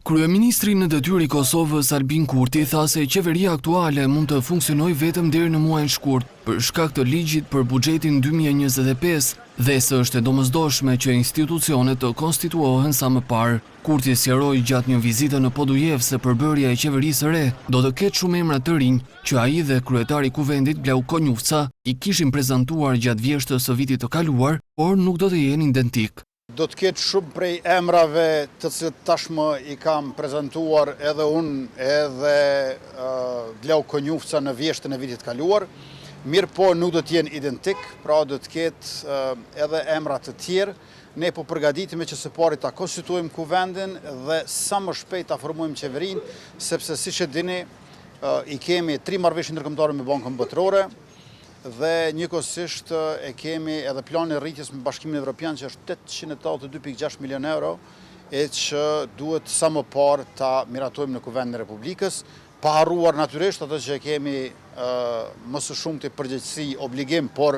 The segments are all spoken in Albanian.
Kryeministri në detyrë i Kosovës Albin Kurti tha se qeveria aktuale mund të funksionojë vetëm deri në muajin shkurt për shkak të ligjit për buxhetin 2025 dhe se është e domosdoshme që institucionet të konstituohen sa më parë. Kurti sqaroi gjatë një vizite në Podujev se përbërja e qeverisë së re do të ketë shumë emra të rinj që ai dhe kryetari i kuvendit Blau Konjufca i kishin prezantuar gjatë vjeshtës së vitit të kaluar, por nuk do të jenë identik. Do të ketë shumë prej emrave të cilët tashmë i kam prezantuar edhe unë edhe Blau Konjufca në vjeshtën e vitit kaluar, mirë po nuk do të jenë identik, pra do të ketë edhe emra të tjerë. Ne po përgatitemi që së pari ta konstituojmë kuvendin dhe sa më shpejt ta formojmë qeverinë, sepse siç e dini, i kemi 3 marrëveshje ndërkombëtare me Bankën Botërore dhe njëkohësisht e kemi edhe planin e rritjes me Bashkimin Evropian që është 882.6 milion euro, e që duhet sa më parë ta miratojmë në Kuvendin e Republikës, pa harruar natyrisht atë që kemi më së shumti përgjegjësi, obligim, por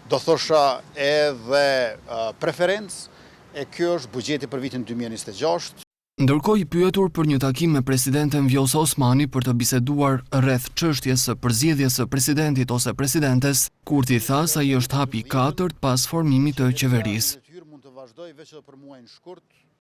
do thosha edhe preferencë, e kjo është buxheti për vitin 2026. Ndërkohë i pyetur për një takim me presidenten Vjosa Osmani për të biseduar rreth çështjes së përzgjedhjes së presidentit ose presidentes, Kurti tha se ai është hapi i 4 pas formimit të qeverisë. Mund të vazhdoj veç edhe për muajin shkurt.